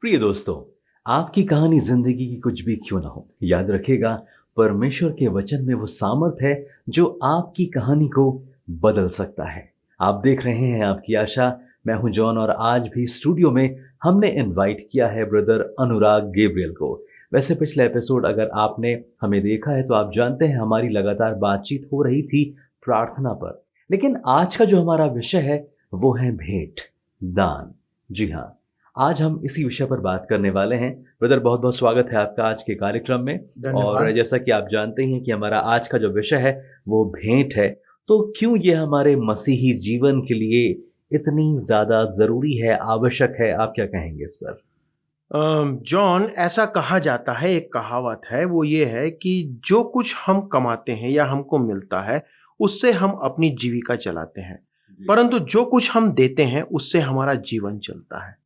प्रिय दोस्तों, आपकी कहानी जिंदगी की कुछ भी क्यों ना हो, याद रखिएगा, परमेश्वर के वचन में वो सामर्थ है जो आपकी कहानी को बदल सकता है। आप देख रहे हैं आपकी आशा। मैं हूं जॉन और आज भी स्टूडियो में हमने इनवाइट किया है ब्रदर अनुराग गैब्रियल को। वैसे पिछला एपिसोड अगर आपने हमें देखा है तो आप जानते हैं हमारी लगातार बातचीत हो रही थी प्रार्थना पर। लेकिन आज का जो हमारा विषय है वो है भेंट, दान। जी हाँ, आज हम इसी विषय पर बात करने वाले हैं। ब्रदर, बहुत बहुत स्वागत है आपका आज के कार्यक्रम में। और धन्यवाद। जैसा कि आप जानते ही हैं कि हमारा आज का जो विषय है वो भेंट है। तो क्यों ये हमारे मसीही जीवन के लिए इतनी ज़्यादा ज़रूरी है, आवश्यक है, आप क्या कहेंगे इस पर? जॉन, ऐसा कहा जाता है, एक कहावत है, वो ये है कि जो कुछ हम कमाते हैं या हमको मिलता है, उससे हम अपनी जीविका चलाते हैं। जी। परंतु जो कुछ हम देते हैं, उससे हमारा जीवन चलता है।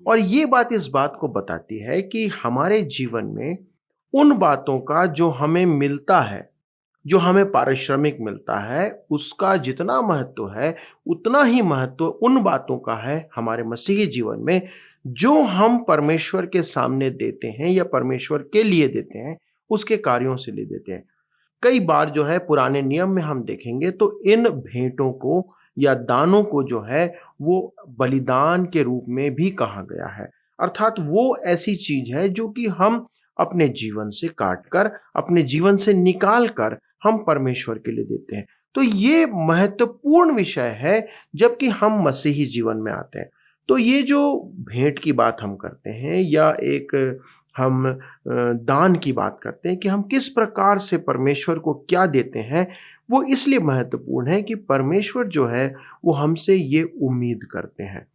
और ये बात इस बात को बताती है कि हमारे जीवन में उन बातों का जो हमें मिलता है, जो हमें पारिश्रमिक मिलता है, उसका जितना महत्व है, उतना ही महत्व उन बातों का है हमारे मसीही जीवन में, जो हम परमेश्वर के सामने देते हैं या परमेश्वर के लिए देते हैं, उसके कार्यों से ले देते हैं। कई बार जो है पुराने नियम में हम देखेंगे तो इन भेंटों को या दानों को जो है वो बलिदान के रूप में भी कहा गया है। अर्थात वो ऐसी चीज है जो कि हम अपने जीवन से काट कर, अपने जीवन से निकाल कर हम परमेश्वर के लिए देते हैं। तो ये महत्वपूर्ण विषय है जबकि हम मसीही जीवन में आते हैं। तो ये जो भेंट की बात हम करते हैं या एक हम दान की बात करते हैं कि हम किस प्रकार से परमेश्वर को क्या देते हैं, वो इसलिए महत्वपूर्ण है कि परमेश्वर जो है वो हमसे ये उम्मीद करते हैं।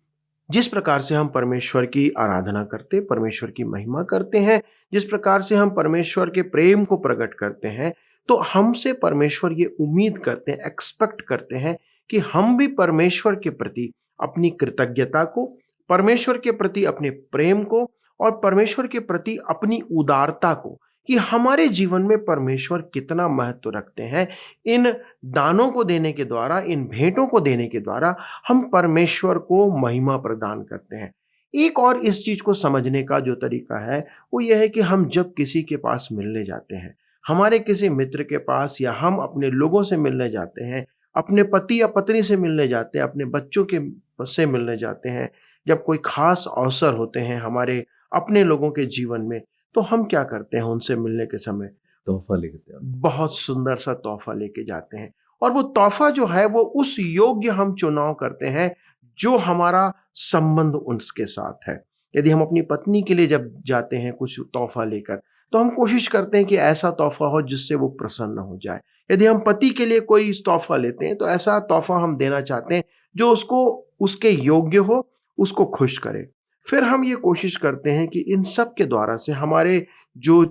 जिस प्रकार से हम परमेश्वर की आराधना करते, परमेश्वर की महिमा करते हैं, जिस प्रकार से हम परमेश्वर के प्रेम को प्रकट करते हैं, तो हमसे परमेश्वर ये उम्मीद करते हैं, एक्सपेक्ट करते हैं कि हम भी परमेश्वर के प्रति अपनी कृतज्ञता को, परमेश्वर के प्रति अपने प्रेम को और परमेश्वर के प्रति अपनी उदारता को, कि हमारे जीवन में परमेश्वर कितना महत्व रखते हैं। इन दानों को देने के द्वारा, इन भेंटों को देने के द्वारा हम परमेश्वर को महिमा प्रदान करते हैं। एक और इस चीज को समझने का जो तरीका है वो यह है कि हम जब किसी के पास मिलने जाते हैं, हमारे किसी मित्र के पास या हम अपने लोगों से मिलने जाते हैं, अपने पति या पत्नी से मिलने जाते हैं, अपने बच्चों के से मिलने जाते हैं, जब कोई खास अवसर होते हैं हमारे अपने लोगों के जीवन में, तो हम क्या करते हैं उनसे मिलने के समय? तोहफा लेते हैं। बहुत सुंदर सा तोहफा लेके जाते हैं। और वो तोहफा जो है वो उस योग्य हम चुनाव करते हैं जो हमारा संबंध उसके साथ है। यदि हम अपनी पत्नी के लिए जब जाते हैं कुछ तोहफा लेकर, तो हम कोशिश करते हैं कि ऐसा तोहफा हो जिससे वो प्रसन्न हो जाए। यदि हम पति के लिए कोई तोहफा लेते हैं तो ऐसा तोहफा हम देना चाहते हैं जो उसको उसके योग्य हो, उसको खुश करे। फिर हम ये कोशिश करते हैं कि इन सब के द्वारा से हमारे जो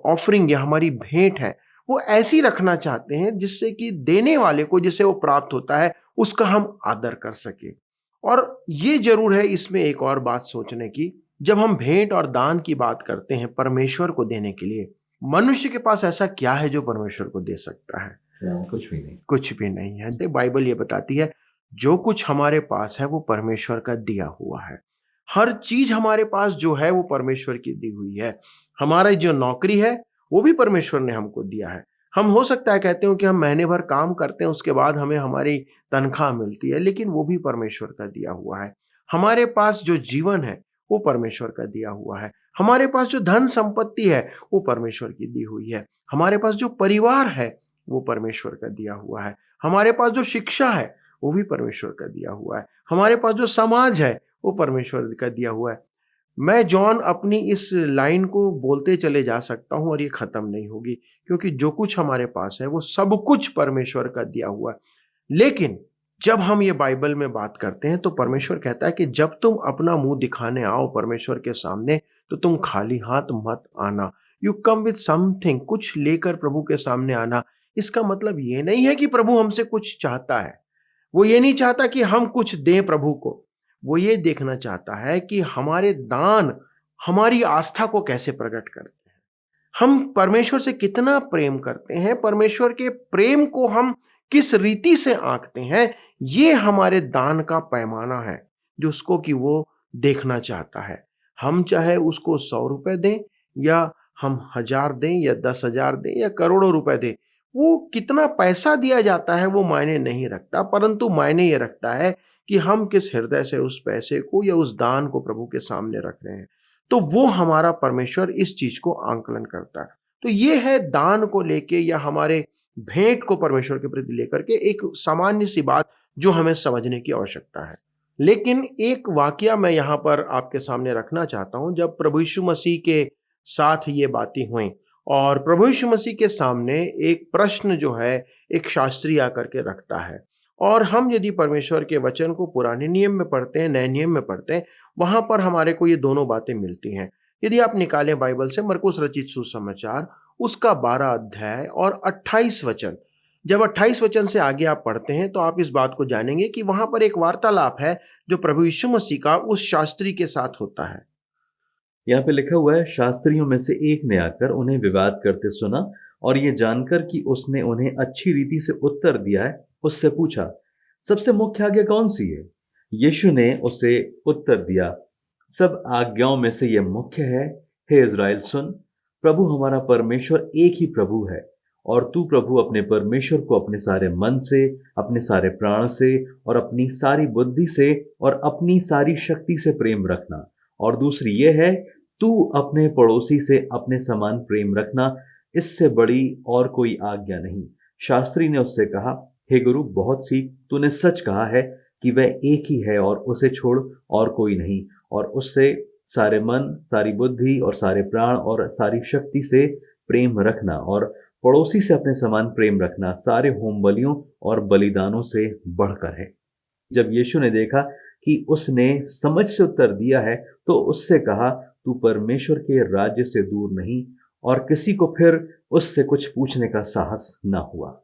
ऑफरिंग या हमारी भेंट है वो ऐसी रखना चाहते हैं जिससे कि देने वाले को जिसे वो प्राप्त होता है उसका हम आदर कर सके। और ये जरूर है इसमें एक और बात सोचने की, जब हम भेंट और दान की बात करते हैं परमेश्वर को देने के लिए, मनुष्य के पास ऐसा क्या है जो परमेश्वर को दे सकता है? कुछ भी नहीं। कुछ भी नहीं है। बाइबल ये बताती है जो कुछ हमारे पास है वो परमेश्वर का दिया हुआ है। हर चीज हमारे पास जो है वो परमेश्वर की दी हुई है। हमारा जो नौकरी है वो भी परमेश्वर ने हमको दिया है। हम हो सकता है कहते हो कि हम महीने भर काम करते हैं उसके बाद हमें हमारी तनख्वाह मिलती है, लेकिन वो भी परमेश्वर का दिया हुआ है। हमारे पास जो जीवन है वो परमेश्वर का दिया हुआ है। हमारे पास जो धन संपत्ति है वो परमेश्वर की दी हुई है। हमारे पास जो परिवार है वो परमेश्वर का दिया हुआ है। हमारे पास जो शिक्षा है वो भी परमेश्वर का दिया हुआ है। हमारे पास जो समाज है वो परमेश्वर का दिया हुआ है। मैं जॉन अपनी इस लाइन को बोलते चले जा सकता हूं और ये खत्म नहीं होगी, क्योंकि जो कुछ हमारे पास है वो सब कुछ परमेश्वर का दिया हुआ है। लेकिन जब हम ये बाइबल में बात करते हैं तो परमेश्वर कहता है कि जब तुम अपना मुंह दिखाने आओ परमेश्वर के सामने तो तुम खाली हाथ मत आना। यू कम विथ समथिंग, कुछ लेकर प्रभु के सामने आना। इसका मतलब ये नहीं है कि प्रभु हमसे कुछ चाहता है। वो ये नहीं चाहता कि हम कुछ दें प्रभु को। वो ये देखना चाहता है कि हमारे दान हमारी आस्था को कैसे प्रकट करते हैं, हम परमेश्वर से कितना प्रेम करते हैं, परमेश्वर के प्रेम को हम किस रीति से आंकते हैं। ये हमारे दान का पैमाना है जो उसको कि वो देखना चाहता है। हम चाहे उसको 100 रुपए दें या हम 1000 दें या 10,000 दें या करोड़ों रुपए दें, वो कितना पैसा दिया जाता है वो मायने नहीं रखता, परंतु मायने ये रखता है कि हम किस हृदय से उस पैसे को या उस दान को प्रभु के सामने रख रहे हैं। तो वो हमारा परमेश्वर इस चीज को आंकलन करता है। तो ये है दान को लेके या हमारे भेंट को परमेश्वर के प्रति लेकर के एक सामान्य सी बात जो हमें समझने की आवश्यकता है। लेकिन एक वाकया मैं यहाँ पर आपके सामने रखना चाहता हूँ। जब प्रभु यीशु मसीह के साथ ये बातें हुई और प्रभु यीशु मसीह के सामने एक प्रश्न जो है एक शास्त्री आकर के रखता है, और हम यदि परमेश्वर के वचन को पुराने नियम में पढ़ते हैं, नए नियम में पढ़ते हैं, वहां पर हमारे को ये दोनों बातें मिलती हैं। यदि आप निकालें बाइबल से मरकुस रचित सुसमाचार उसका 12 अध्याय और 28 वचन, जब 28 वचन से आगे आप पढ़ते हैं तो आप इस बात को जानेंगे कि वहां पर एक वार्तालाप है जो प्रभु यीशु मसीह का उस शास्त्री के साथ होता है। यहाँ पे लिखा हुआ है, शास्त्रियों में से एक ने आकर उन्हें विवाद करते सुना और ये जानकर कि उसने उन्हें अच्छी रीति से उत्तर दिया है, उससे पूछा, सबसे मुख्य आज्ञा कौन सी है? यीशु ने उसे उत्तर दिया, सब आज्ञाओं में से यह मुख्य है, हे इज़राइल सुन, प्रभु हमारा परमेश्वर एक ही प्रभु है, और तू प्रभु अपने परमेश्वर को अपने सारे मन से, अपने सारे प्राण से और अपनी सारी बुद्धि से और अपनी सारी शक्ति से प्रेम रखना। और दूसरी ये है, तू अपने पड़ोसी से अपने समान प्रेम रखना, इससे बड़ी और कोई आज्ञा नहीं। शास्त्री ने उससे कहा, हे गुरु, बहुत ठीक, तूने सच कहा है कि वह एक ही है और उसे छोड़ और कोई नहीं, और उससे सारे मन, सारी बुद्धि और सारे प्राण और सारी शक्ति से प्रेम रखना, और पड़ोसी से अपने समान प्रेम रखना सारे होम बलियों और बलिदानों से बढ़कर है। जब यीशु ने देखा कि उसने समझ से उत्तर दिया है तो उससे कहा, तू परमेश्वर के राज्य से दूर नहीं, और किसी को फिर उससे कुछ पूछने का साहस न हुआ।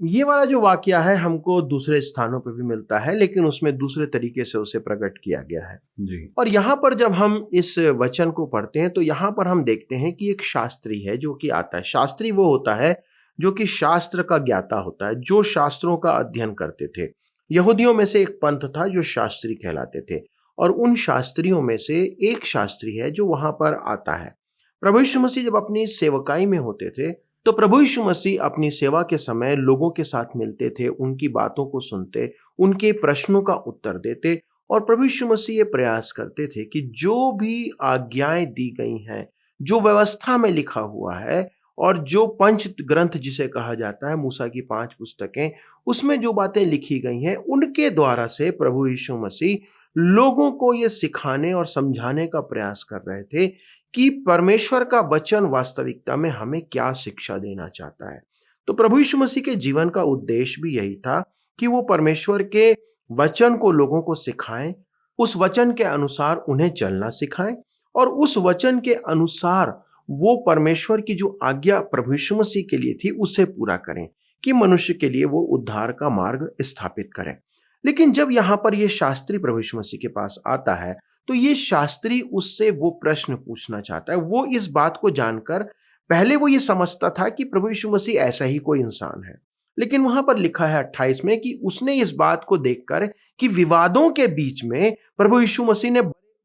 ये वाला जो वाकया है हमको दूसरे स्थानों पर भी मिलता है, लेकिन उसमें दूसरे तरीके से उसे प्रकट किया गया है जी। और यहाँ पर जब हम इस वचन को पढ़ते हैं तो यहाँ पर हम देखते हैं कि एक शास्त्री है जो कि आता है। शास्त्री वो होता है जो कि शास्त्र का ज्ञाता होता है, जो शास्त्रों का अध्ययन करते थे। यहूदियों में से एक पंथ था जो शास्त्री कहलाते थे, और उन शास्त्रियों में से एक शास्त्री है जो वहां पर आता है। प्रभु यीशु मसीह जब अपनी सेवकाई में होते थे तो प्रभु यीशु मसीह अपनी सेवा के समय लोगों के साथ मिलते थे, उनकी बातों को सुनते, उनके प्रश्नों का उत्तर देते, और प्रभु यीशु मसीह ये प्रयास करते थे कि जो भी आज्ञाएं दी गई हैं, जो व्यवस्था में लिखा हुआ है और जो पंच ग्रंथ जिसे कहा जाता है, मूसा की 5 पुस्तकें, उसमें जो बातें लिखी गई हैं, उनके द्वारा से प्रभु यीशु मसीह लोगों को ये सिखाने और समझाने का प्रयास कर रहे थे कि परमेश्वर का वचन वास्तविकता में हमें क्या शिक्षा देना चाहता है। तो प्रभु यीशु मसीह के जीवन का उद्देश्य भी यही था कि वो परमेश्वर के वचन को लोगों को सिखाएं, उस वचन के अनुसार उन्हें चलना सिखाएं, और उस वचन के अनुसार वो परमेश्वर की जो आज्ञा प्रभु यीशु मसीह के लिए थी उसे पूरा करें, कि मनुष्य के लिए वो उद्धार का मार्ग स्थापित करें। लेकिन जब यहाँ पर ये शास्त्री प्रभु यीशु मसीह के पास आता है तो ये शास्त्री उससे वो प्रश्न पूछना चाहता है। वो इस बात को जानकर, पहले वो ये समझता था कि प्रभु यीशु मसीह ऐसा ही कोई इंसान है, लेकिन वहां पर लिखा है 28 में कि उसने इस बात को देखकर कि विवादों के बीच में प्रभु यीशु मसीह ने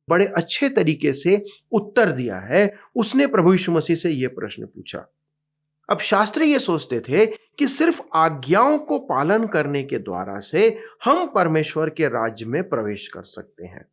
बड़े अच्छे तरीके से उत्तर दिया है। उसने प्रभु यीशु मसीह से यह प्रश्न पूछा। अब शास्त्री ये सोचते थे कि सिर्फ आज्ञाओं को पालन करने के द्वारा से हम परमेश्वर के राज्य में प्रवेश कर सकते हैं,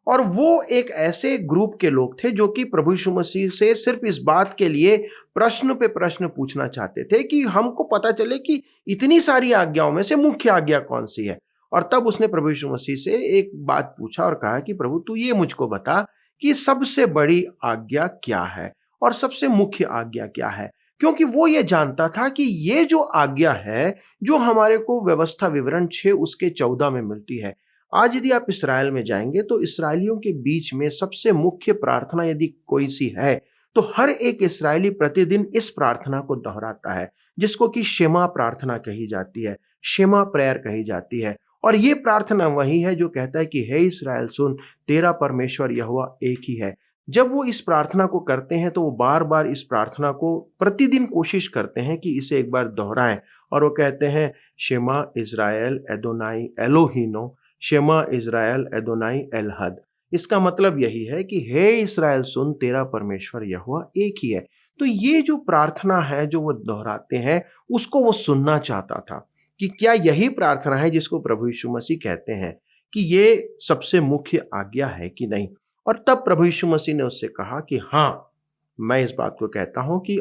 और वो एक ऐसे ग्रुप के लोग थे जो कि प्रभु यीशु मसीह से सिर्फ इस बात के लिए प्रश्न पे प्रश्न पूछना चाहते थे कि हमको पता चले कि इतनी सारी आज्ञाओं में से मुख्य आज्ञा कौन सी है। और तब उसने प्रभु यीशु मसीह से एक बात पूछा और कहा कि प्रभु, तू ये मुझको बता कि सबसे बड़ी आज्ञा क्या है और सबसे मुख्य आज्ञा क्या है, क्योंकि वो ये जानता था कि ये जो आज्ञा है जो हमारे को व्यवस्था विवरण 6 उसके 14 में मिलती है। आज यदि आप इस्राएल में जाएंगे तो इस्राएलियों के बीच में सबसे मुख्य प्रार्थना यदि कोई सी है तो हर एक इस्राएली प्रतिदिन इस प्रार्थना को दोहराता है, जिसको कि शेमा प्रार्थना कही जाती है, शेमा प्रेयर कही जाती है। और ये प्रार्थना वही है जो कहता है कि हे इस्राएल सुन, तेरा परमेश्वर यहोवा एक ही है। जब वो इस प्रार्थना को करते हैं तो वो बार बार इस प्रार्थना को प्रतिदिन कोशिश करते हैं कि इसे एक बार दोहराएं, और वो कहते हैं, शेमा इज़राइल एदोनाई एलोहीनो, शेमा इज़राइल एदोनाई एलहद, इसका मतलब यही है कि हे इस्राएल सुन, तेरा परमेश्वर यहोवा एक ही है। तो ये जो प्रार्थना है जो वो दोहराते हैं, उसको वो सुनना चाहता था कि क्या यही प्रार्थना है जिसको प्रभु यीशु मसीह कहते हैं कि ये सबसे मुख्य आज्ञा है कि नहीं। और तब प्रभु यीशु मसीह ने उससे कहा कि हाँ, मैं इस बात को कहता हूं कि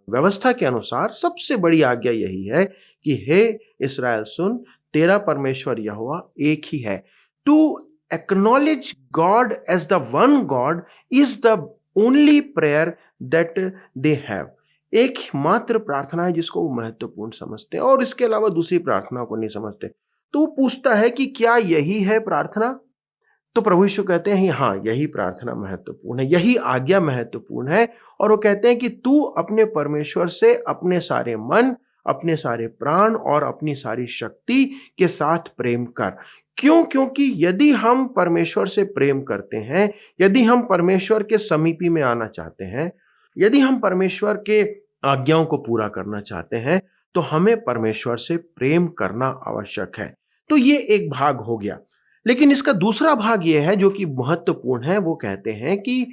व्यवस्था के अनुसार सबसे बड़ी आज्ञा यही है कि हे इस्राएल सुन, तेरा परमेश्वर यहोवा एक ही है। To acknowledge God as the one God is the only prayer that they have. एक मात्र प्रार्थना है जिसको वो महत्वपूर्ण समझते हैं और इसके अलावा दूसरी प्रार्थना को नहीं समझते। तो वो पूछता है कि क्या यही है प्रार्थना? तो प्रभु यीशु कहते हैं हाँ, यही प्रार्थना महत्वपूर्ण है, यही आज्ञा महत्वपूर्ण है। और वो कहते हैं कि तू अपने परमेश्वर से अपने सारे मन, अपने सारे प्राण और अपनी सारी शक्ति के साथ प्रेम कर। क्यों? क्योंकि यदि हम परमेश्वर से प्रेम करते हैं, यदि हम परमेश्वर के समीपी में आना चाहते हैं, यदि हम परमेश्वर के आज्ञाओं को पूरा करना चाहते हैं, तो हमें परमेश्वर से प्रेम करना आवश्यक है। तो ये एक भाग हो गया। लेकिन इसका दूसरा भाग यह है जो कि महत्वपूर्ण है। वो कहते हैं कि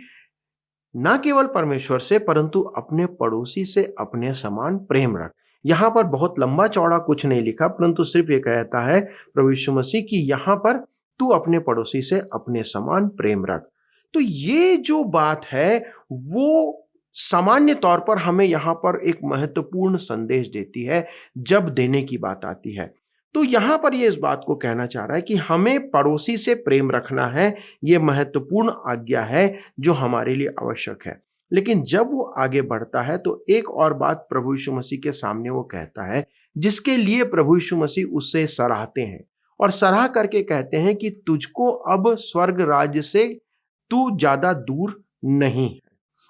ना केवल परमेश्वर से परंतु अपने पड़ोसी से अपने समान प्रेम रख। यहां पर बहुत लंबा चौड़ा कुछ नहीं लिखा, परंतु सिर्फ ये कहता है प्रभु यीशु मसीह कि यहां पर तू अपने पड़ोसी से अपने समान प्रेम रख। तो ये जो बात है वो सामान्य तौर पर हमें यहां पर एक महत्वपूर्ण संदेश देती है जब देने की बात आती है। तो यहां पर ये इस बात को कहना चाह रहा है कि हमें पड़ोसी से प्रेम रखना है, ये महत्वपूर्ण आज्ञा है जो हमारे लिए आवश्यक है। लेकिन जब वो आगे बढ़ता है तो एक और बात प्रभु यीशु मसीह के सामने वो कहता है जिसके लिए प्रभु यीशु मसीह उससे सराहते हैं और सराह करके कहते हैं कि तुझको अब स्वर्ग राज्य से तू ज्यादा दूर नहीं है।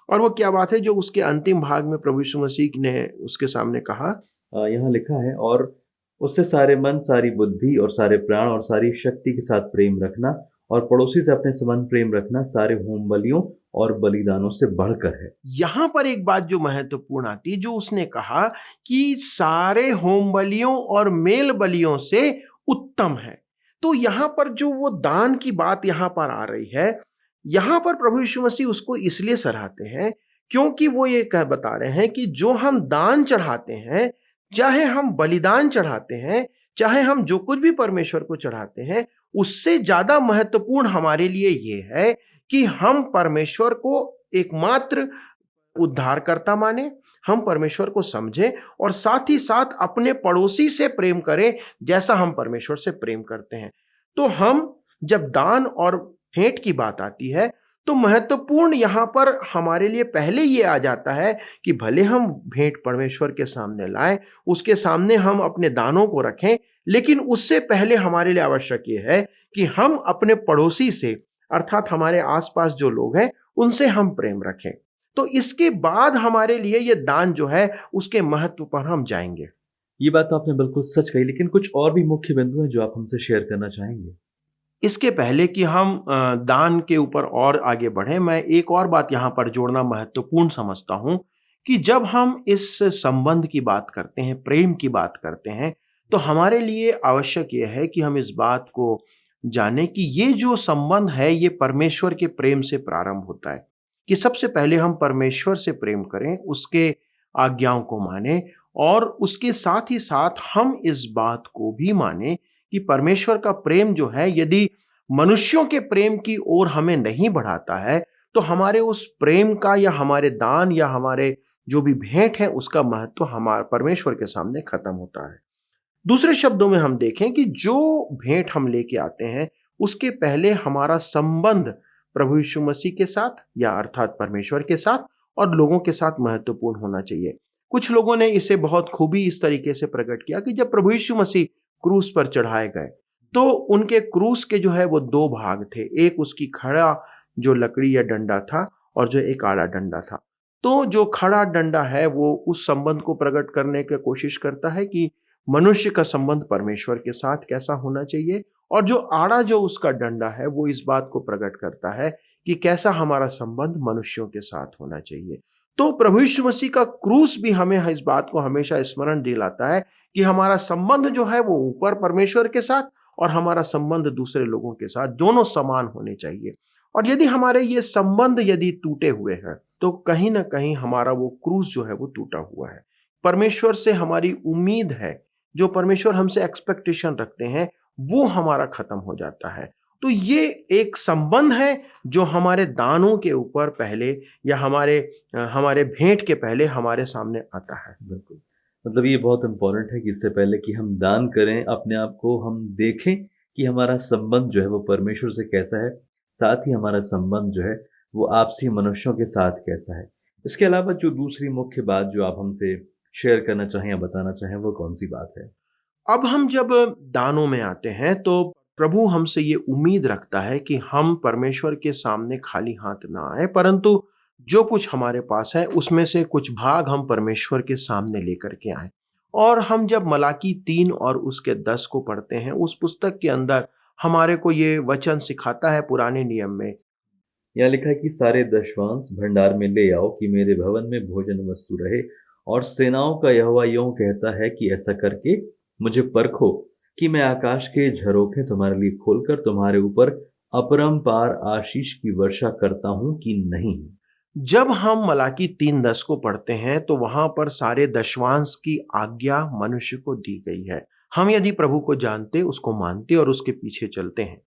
और वो क्या बात है जो उसके अंतिम भाग में प्रभु यीशु मसीह ने उसके सामने कहा? यहाँ लिखा है, और उससे सारे मन, सारी बुद्धि और सारे प्राण और सारी शक्ति के साथ प्रेम रखना, और पड़ोसी से अपने समान प्रेम रखना सारे होम बलियों और बलिदानों से बढ़कर है। यहां पर एक बात जो महत्वपूर्ण आती है, जो उसने कहा कि सारे होम बलियों और मेल बलियों से उत्तम है। तो यहां पर जो वो दान की बात यहां पर आ रही है, यहां पर प्रभु यीशु मसीह उसको इसलिए सराहते हैं क्योंकि वो ये कह बता रहे हैं कि जो हम दान चढ़ाते हैं, चाहे हम बलिदान चढ़ाते हैं, चाहे हम जो कुछ भी परमेश्वर को चढ़ाते हैं, उससे ज्यादा महत्वपूर्ण हमारे लिए ये है कि हम परमेश्वर को एकमात्र उद्धारकर्ता माने, हम परमेश्वर को समझें और साथ ही साथ अपने पड़ोसी से प्रेम करें जैसा हम परमेश्वर से प्रेम करते हैं। तो हम जब दान और भेंट की बात आती है तो महत्वपूर्ण यहां पर हमारे लिए पहले ये आ जाता है कि भले हम भेंट परमेश्वर के सामने लाएं, उसके सामने हम अपने दानों को रखें, लेकिन उससे पहले हमारे लिए आवश्यक ये है कि हम अपने पड़ोसी से, अर्थात हमारे आसपास जो लोग हैं, उनसे हम प्रेम रखें। तो इसके बाद हमारे लिए ये दान जो है उसके महत्व पर हम जाएंगे। ये बात तो आपने बिल्कुल सच कही, लेकिन कुछ और भी मुख्य बिंदु हैं जो आप हमसे शेयर करना चाहेंगे? इसके पहले कि हम दान के ऊपर और आगे बढ़ें, मैं एक और बात यहाँ पर जोड़ना महत्वपूर्ण समझता हूँ कि जब हम इस संबंध की बात करते हैं, प्रेम की बात करते हैं, तो हमारे लिए आवश्यक यह है कि हम इस बात को जानें कि ये जो संबंध है ये परमेश्वर के प्रेम से प्रारंभ होता है। कि सबसे पहले हम परमेश्वर से प्रेम करें, उसके आज्ञाओं को माने और उसके साथ ही साथ हम इस बात को भी माने कि परमेश्वर का प्रेम जो है यदि मनुष्यों के प्रेम की ओर हमें नहीं बढ़ाता है तो हमारे उस प्रेम का या हमारे दान या हमारे जो भी भेंट है उसका महत्व हमारे परमेश्वर के सामने खत्म होता है। दूसरे शब्दों में हम देखें कि जो भेंट हम लेके आते हैं उसके पहले हमारा संबंध प्रभु यीशु मसीह के साथ या अर्थात परमेश्वर के साथ और लोगों के साथ महत्वपूर्ण होना चाहिए। कुछ लोगों ने इसे बहुत खूबी इस तरीके से प्रकट किया कि जब प्रभु यीशु मसीह क्रूस पर चढ़ाए गए तो उनके क्रूस के जो है वो दो भाग थे, एक उसकी खड़ा जो लकड़ी या डंडा था और जो एक आड़ा डंडा था। तो जो खड़ा डंडा है वो उस संबंध को प्रकट करने की कोशिश करता है कि मनुष्य का संबंध परमेश्वर के साथ कैसा होना चाहिए, और जो आड़ा जो उसका डंडा है वो इस बात को प्रकट करता है कि कैसा हमारा संबंध मनुष्यों के साथ होना चाहिए। तो प्रभु यीशु मसीह का क्रूस भी हमें इस बात को हमेशा स्मरण दिलाता है कि हमारा संबंध जो है वो ऊपर परमेश्वर के साथ और हमारा संबंध दूसरे लोगों के साथ दोनों समान होने चाहिए। और यदि हमारे ये संबंध यदि टूटे हुए हैं तो कहीं ना कहीं हमारा वो क्रूज जो है वो टूटा हुआ है। परमेश्वर से हमारी उम्मीद है, जो परमेश्वर हमसे एक्सपेक्टेशन रखते हैं, वो हमारा खत्म हो जाता है। तो ये एक संबंध है जो हमारे दानों के ऊपर पहले या हमारे भेंट के पहले हमारे सामने आता है। बिल्कुल। मतलब ये बहुत इम्पोर्टेंट है कि इससे पहले कि हम दान करें, अपने आप को हम देखें कि हमारा संबंध जो है वो परमेश्वर से कैसा है, साथ ही हमारा संबंध जो है वो आपसी मनुष्यों के साथ कैसा है। इसके अलावा जो दूसरी मुख्य बात जो आप हमसे शेयर करना चाहें या बताना चाहें, वो कौन-सी बात है? अब हम जब दानों में आते हैं तो प्रभु हमसे ये उम्मीद रखता है कि हम परमेश्वर के सामने खाली हाथ ना आए, परंतु जो कुछ हमारे पास है उसमें से कुछ भाग हम परमेश्वर के सामने लेकर के आए। और हम जब मलाकी 3 और उसके 10 को पढ़ते हैं, उस पुस्तक के अंदर हमारे को ये वचन सिखाता है पुराने नियम में। यहाँ लिखा है कि सारे दशवांश भंडार में ले आओ कि मेरे भवन में भोजन वस्तु रहे, और सेनाओं का यहोवा यूं कहता है कि ऐसा करके मुझे परखो कि मैं आकाश के झरोखे तुम्हारे लिए खोलकर तुम्हारे ऊपर अपरंपार आशीष की वर्षा करता हूं कि नहीं। जब हम मलाकी 3:10 को पढ़ते हैं तो वहां पर सारे दशवांश की आज्ञा मनुष्य को दी गई है। हम यदि प्रभु को जानते, उसको मानते और उसके पीछे चलते हैं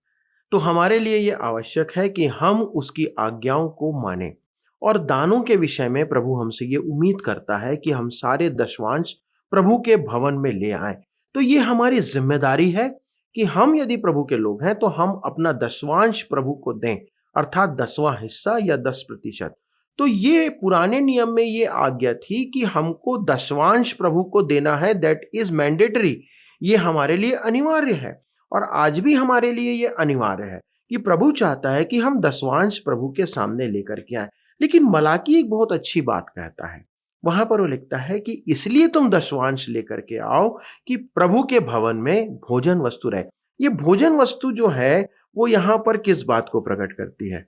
तो हमारे लिए ये आवश्यक है कि हम उसकी आज्ञाओं को मानें। और दानों के विषय में प्रभु हमसे ये उम्मीद करता है कि हम सारे दशवांश प्रभु के भवन में ले आएं। तो ये हमारी जिम्मेदारी है कि हम यदि प्रभु के लोग हैं तो हम अपना दशवांश प्रभु को दें, अर्थात 10वां हिस्सा या 10%। तो ये पुराने नियम में ये आज्ञा थी कि हमको दशवांश प्रभु को देना है, दैट इज मैंडेटरी। ये हमारे लिए अनिवार्य है और आज भी हमारे लिए ये अनिवार्य है कि प्रभु चाहता है कि हम दशवांश प्रभु के सामने लेकर के आए। लेकिन मलाकी एक बहुत अच्छी बात कहता है, वहां पर वो लिखता है कि इसलिए तुम दशवांश लेकर के आओ कि प्रभु के भवन में भोजन वस्तु रहे। ये भोजन वस्तु जो है वो यहाँ पर किस बात को प्रकट करती है?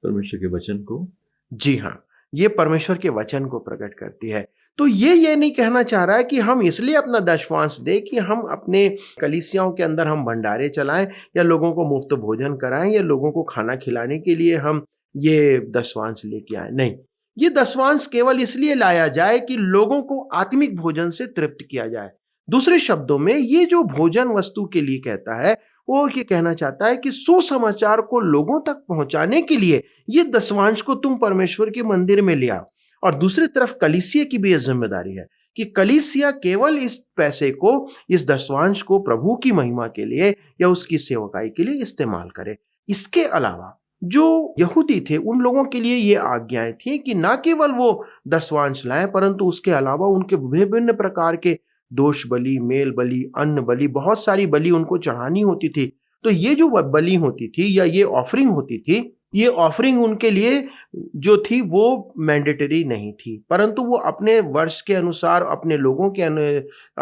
परमेश्वर के वचन को। जी हाँ, ये परमेश्वर के वचन को प्रकट करती है। तो ये नहीं कहना चाह रहा है कि हम इसलिए अपना दशवांश दें कि हम अपने कलीसियाओं के अंदर हम भंडारे चलाएं या लोगों को मुफ्त भोजन कराएं या लोगों को खाना खिलाने के लिए हम ये दशवांश लेके आए। नहीं, ये दशवांश केवल इसलिए लाया जाए कि लोगों को आत्मिक भोजन से तृप्त किया जाए। दूसरे शब्दों में ये जो भोजन वस्तु के लिए कहता है, वो ये कहना चाहता है कि सुसमाचार को लोगों तक पहुंचाने के लिए ये दशवांश को तुम परमेश्वर के मंदिर में ले आओ। और दूसरी तरफ कलीसिया की भी यह जिम्मेदारी है कि कलीसिया केवल इस पैसे को, इस दशवांश को प्रभु की महिमा के लिए या उसकी सेवकाई के लिए इस्तेमाल करे। इसके अलावा जो यहूदी थे उन लोगों के लिए ये आज्ञाएं थी कि ना केवल वो दशवांश लाएं, परंतु उसके अलावा उनके विभिन्न प्रकार के दोष बलि, मेल बलि, अन्न बलि, बहुत सारी बलि उनको चढ़ानी होती थी। तो ये जो बलि होती थी या ये ऑफरिंग होती थी, ये ऑफरिंग उनके लिए जो थी वो मैंडेटरी नहीं थी, परंतु वो अपने वर्ष के अनुसार अपने लोगों के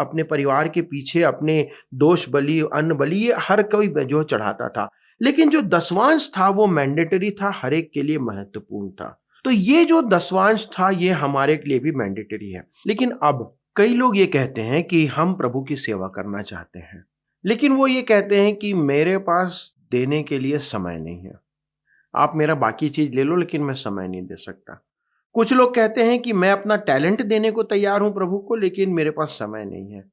अपने परिवार के पीछे अपने दोष बलि, अन्न बलि, ये हर कोई जो चढ़ाता था। लेकिन जो दशवांश था वो मैंडेटरी था, हर एक के लिए महत्वपूर्ण था। तो ये जो दशवांश था ये हमारे लिए भी मैंडेटरी है। लेकिन अब कई लोग ये कहते हैं कि हम प्रभु की सेवा करना चाहते हैं, लेकिन वो ये कहते हैं कि मेरे पास देने के लिए समय नहीं है, आप मेरा बाकी चीज ले लो लेकिन मैं समय नहीं दे सकता। कुछ लोग कहते हैं कि मैं अपना टैलेंट देने को तैयार हूं प्रभु को, लेकिन मेरे पास समय नहीं है।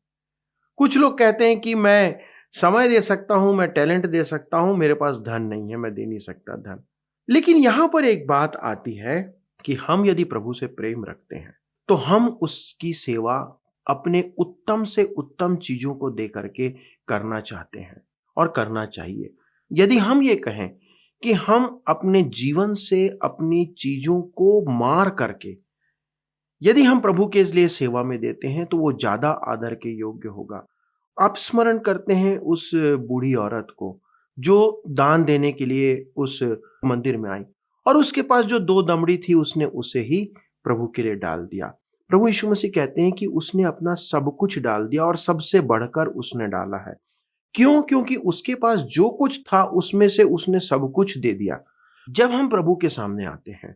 कुछ लोग कहते हैं कि मैं समय दे सकता हूं, मैं टैलेंट दे सकता हूं, मेरे पास धन नहीं है, मैं दे नहीं सकता धन। लेकिन यहां पर एक बात आती है कि हम यदि प्रभु से प्रेम रखते हैं तो हम उसकी सेवा अपने उत्तम से उत्तम चीजों को दे करके करना चाहते हैं और करना चाहिए। यदि हम ये कहें कि हम अपने जीवन से अपनी चीजों को मार करके यदि हम प्रभु के लिए सेवा में देते हैं तो वो ज्यादा आदर के योग्य होगा। आप स्मरण करते हैं उस बूढ़ी औरत को जो दान देने के लिए उस मंदिर में आई और उसके पास जो 2 दमड़ी थी उसने उसे ही प्रभु के लिए डाल दिया। प्रभु यीशु मसीह कहते हैं कि उसने अपना सब कुछ डाल दिया और सबसे बढ़कर उसने डाला है। क्यों? क्योंकि उसके पास जो कुछ था उसमें से उसने सब कुछ दे दिया। जब हम प्रभु के सामने आते हैं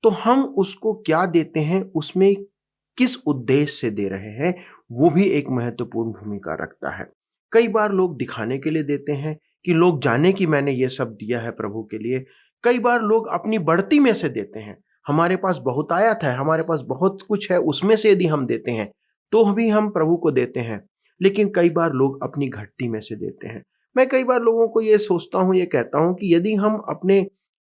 तो हम उसको क्या देते हैं, उसमें किस उद्देश्य से दे रहे हैं, वो भी एक महत्वपूर्ण भूमिका रखता है। कई बार लोग दिखाने के लिए देते हैं कि लोग जाने कि मैंने ये सब दिया है प्रभु के लिए, कई बार लोग अपनी बढ़ती में से देते हैं। हमारे पास बहुतायत है, हमारे पास बहुत कुछ है, उसमें से यदि हम देते हैं तो भी हम प्रभु को देते हैं। लेकिन कई बार लोग अपनी घटती में से देते हैं। मैं कई बार लोगों को ये सोचता हूँ, ये कहता हूँ कि यदि हम अपने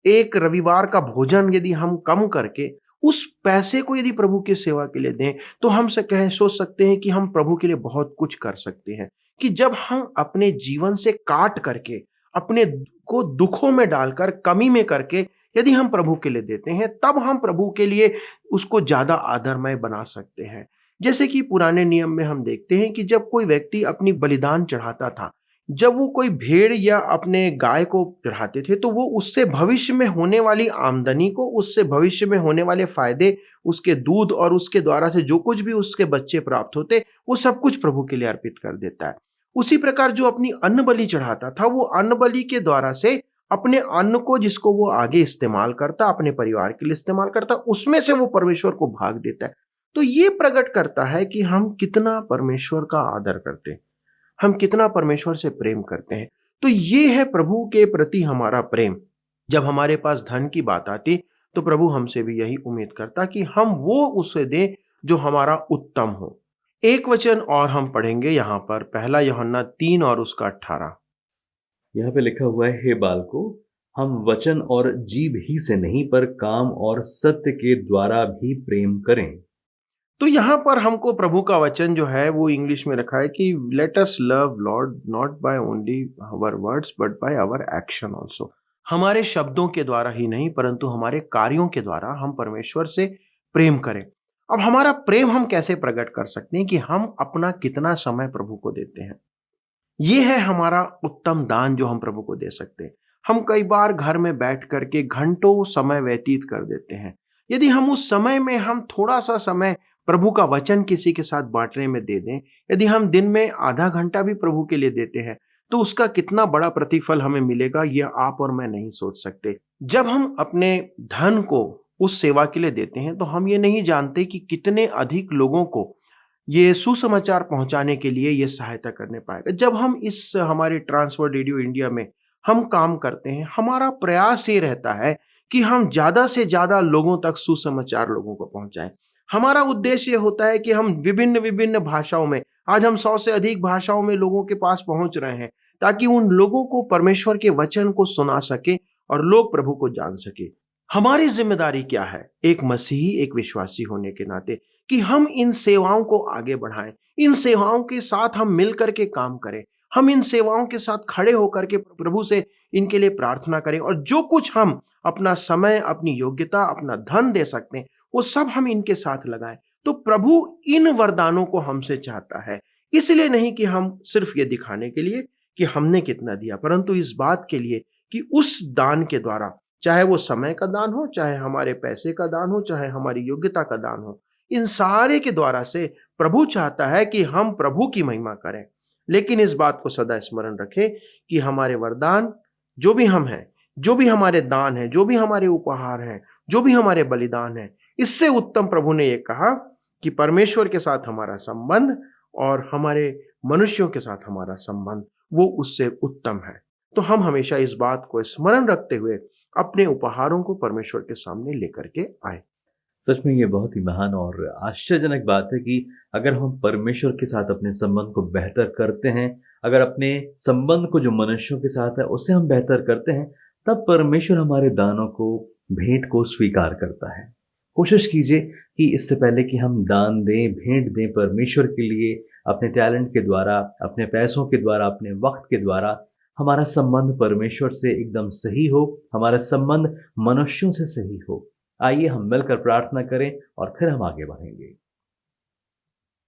एक रविवार का भोजन यदि हम कम करके उस पैसे को यदि प्रभु की सेवा के लिए दें, तो हम से कहें सोच सकते हैं कि हम प्रभु के लिए बहुत कुछ कर सकते हैं। कि जब हम अपने जीवन से काट करके, अपने को दुखों में डालकर, कमी में करके यदि हम प्रभु के लिए देते हैं, तब हम प्रभु के लिए उसको ज्यादा आदरमय बना सकते हैं। जैसे कि पुराने नियम में हम देखते हैं कि जब कोई व्यक्ति अपनी बलिदान चढ़ाता था, जब वो कोई भेड़ या अपने गाय को चढ़ाते थे, तो वो उससे भविष्य में होने वाली आमदनी को, उससे भविष्य में होने वाले फायदे, उसके दूध और उसके द्वारा से जो कुछ भी उसके बच्चे प्राप्त होते, वो सब कुछ प्रभु के लिए अर्पित कर देता है। उसी प्रकार जो अपनी अन्न बलि चढ़ाता था, वो अन्न बलि के द्वारा से अपने अन्न को, जिसको वो आगे इस्तेमाल करता, अपने परिवार के लिए इस्तेमाल करता, उसमें से वो परमेश्वर को भाग देता है। तो ये प्रकट करता है कि हम कितना परमेश्वर का आदर करते हैं, हम कितना परमेश्वर से प्रेम करते हैं। तो ये है प्रभु के प्रति हमारा प्रेम। जब हमारे पास धन की बात आती, तो प्रभु हमसे भी यही उम्मीद करता कि हम वो उसे दें जो हमारा उत्तम हो। एक वचन और हम पढ़ेंगे यहाँ पर, पहला यूहन्ना 3 और उसका 18। यहाँ पे लिखा हुआ है, हे बालको, हम वचन और जीभ ही से नहीं पर काम और सत्य के द्वारा भी प्रेम करें। तो यहाँ पर हमको प्रभु का वचन जो है वो इंग्लिश में रखा है कि let us love Lord not by only our words but by our action also. हमारे शब्दों के द्वारा ही नहीं, परंतु हमारे कार्यों के द्वारा हम परमेश्वर से प्रेम करें। अब हमारा प्रेम हम कैसे प्रकट कर सकते हैं? कि हम अपना कितना समय प्रभु को देते हैं। ये है हमारा उत्तम दान जो हम प्रभु को दे सकते हैं। हम कई बार घर में बैठ करके घंटों समय व्यतीत कर देते हैं। यदि हम उस समय में हम थोड़ा सा समय प्रभु का वचन किसी के साथ बांटने में दे दें, यदि हम दिन में आधा घंटा भी प्रभु के लिए देते हैं, तो उसका कितना बड़ा प्रतिफल हमें मिलेगा, यह आप और मैं नहीं सोच सकते। जब हम अपने धन को उस सेवा के लिए देते हैं, तो हम ये नहीं जानते कि कितने अधिक लोगों को ये सुसमाचार पहुंचाने के लिए ये सहायता करने पाएगा। जब हम इस हमारे ट्रांसवर्ल्ड रेडियो इंडिया में हम काम करते हैं, हमारा प्रयास ये रहता है कि हम ज्यादा से ज्यादा लोगों तक सुसमाचार लोगों को पहुंचाएं। हमारा उद्देश्य ये होता है कि हम विभिन्न विभिन्न भाषाओं में, आज हम 100 से अधिक भाषाओं में लोगों के पास पहुंच रहे हैं, ताकि उन लोगों को परमेश्वर के वचन को सुना सके और लोग प्रभु को जान सके। हमारी जिम्मेदारी क्या है एक मसीही, एक विश्वासी होने के नाते, कि हम इन सेवाओं को आगे बढ़ाएं, इन सेवाओं के साथ हम मिलकर के काम करें, हम इन सेवाओं के साथ खड़े होकर के प्रभु से इनके लिए प्रार्थना करें, और जो कुछ हम अपना समय, अपनी योग्यता, अपना धन दे सकते हैं, वो सब हम इनके साथ लगाएं। तो प्रभु इन वरदानों को हमसे चाहता है, इसलिए नहीं कि हम सिर्फ ये दिखाने के लिए कि हमने कितना दिया, परंतु इस बात के लिए कि उस दान के द्वारा, चाहे वो समय का दान हो, चाहे हमारे पैसे का दान हो, चाहे हमारी योग्यता का दान हो, इन सारे के द्वारा से प्रभु चाहता है कि हम प्रभु की महिमा करें। लेकिन इस बात को सदा स्मरण रखें कि हमारे वरदान जो भी हम हैं, जो भी हमारे दान हैं, जो भी हमारे उपहार हैं, जो भी हमारे बलिदान हैं, इससे उत्तम प्रभु ने यह कहा कि परमेश्वर के साथ हमारा संबंध और हमारे मनुष्यों के साथ हमारा संबंध वो उससे उत्तम है। तो हम हमेशा इस बात को स्मरण रखते हुए अपने उपहारों को परमेश्वर के सामने लेकर के आए। सच में ये बहुत ही महान और आश्चर्यजनक बात है कि अगर हम परमेश्वर के साथ अपने संबंध को बेहतर करते हैं, अगर अपने संबंध को जो मनुष्यों के साथ है उसे हम बेहतर करते हैं, तब परमेश्वर हमारे दानों को, भेंट को स्वीकार करता है। कोशिश कीजिए कि इससे पहले कि हम दान दें, भेंट दें परमेश्वर के लिए, अपने टैलेंट के द्वारा, अपने पैसों के द्वारा, अपने वक्त के द्वारा, हमारा संबंध परमेश्वर से एकदम सही हो, हमारा संबंध मनुष्यों से सही हो। आइए हम मिलकर प्रार्थना करें और फिर हम आगे बढ़ेंगे।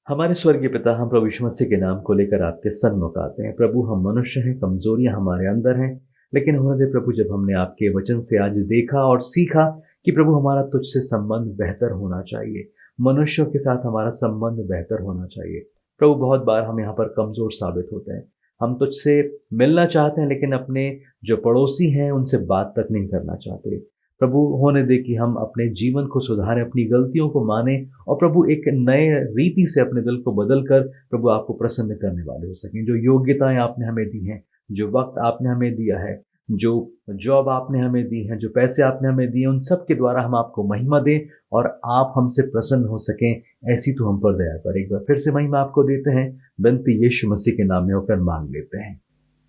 हमारे स्वर्गीय पिता, हम प्रभु यीशु मसीह के नाम को लेकर आपके सन्मुख आते हैं। प्रभु, हम मनुष्य हैं, कमजोरियां हमारे अंदर हैं, लेकिन होने दे प्रभु, जब हमने आपके वचन से आज देखा और सीखा कि प्रभु हमारा तुझसे संबंध बेहतर होना चाहिए, मनुष्यों के साथ हमारा संबंध बेहतर होना चाहिए। प्रभु, बहुत बार हम यहाँ पर कमजोर साबित होते हैं, हम तुझसे मिलना चाहते हैं, लेकिन अपने जो पड़ोसी हैं उनसे बात तक नहीं करना चाहते। प्रभु, होने दे कि हम अपने जीवन को सुधारें, अपनी गलतियों को माने और प्रभु एक नए रीति से अपने दिल को बदल कर प्रभु आपको प्रसन्न करने वाले हो सकें। जो योग्यताएं आपने हमें दी हैं, जो वक्त आपने हमें दिया है, जो जॉब आपने हमें दी है, जो पैसे आपने हमें दिए, उन सब के द्वारा हम आपको महिमा दें और आप हमसे प्रसन्न हो सकें, ऐसी तो हम पर दया कर। एक बार फिर से महिमा आपको देते हैं, विनती यीशु मसीह के नाम में होकर मांग लेते हैं,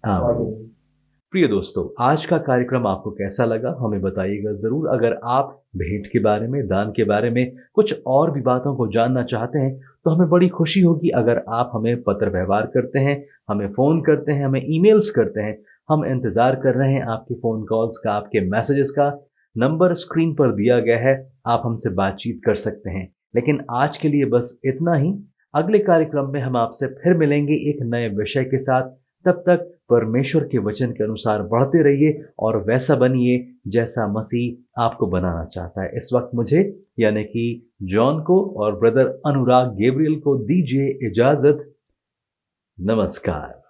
आमीन। प्रिय दोस्तों, आज का कार्यक्रम आपको कैसा लगा हमें बताइएगा ज़रूर। अगर आप भेंट के बारे में, दान के बारे में, कुछ और भी बातों को जानना चाहते हैं तो हमें बड़ी खुशी होगी अगर आप हमें पत्र व्यवहार करते हैं, हमें फ़ोन करते हैं, हमें ईमेल्स करते हैं। हम इंतज़ार कर रहे हैं आपकी फ़ोन कॉल्स का, आपके मैसेजेस का। नंबर स्क्रीन पर दिया गया है, आप हमसे बातचीत कर सकते हैं। लेकिन आज के लिए बस इतना ही। अगले कार्यक्रम में हम आपसे फिर मिलेंगे एक नए विषय के साथ। तब तक परमेश्वर के वचन के अनुसार बढ़ते रहिए और वैसा बनिए जैसा मसीह आपको बनाना चाहता है। इस वक्त मुझे यानी कि जॉन को और ब्रदर अनुराग गैब्रियल को दीजिए इजाजत। नमस्कार।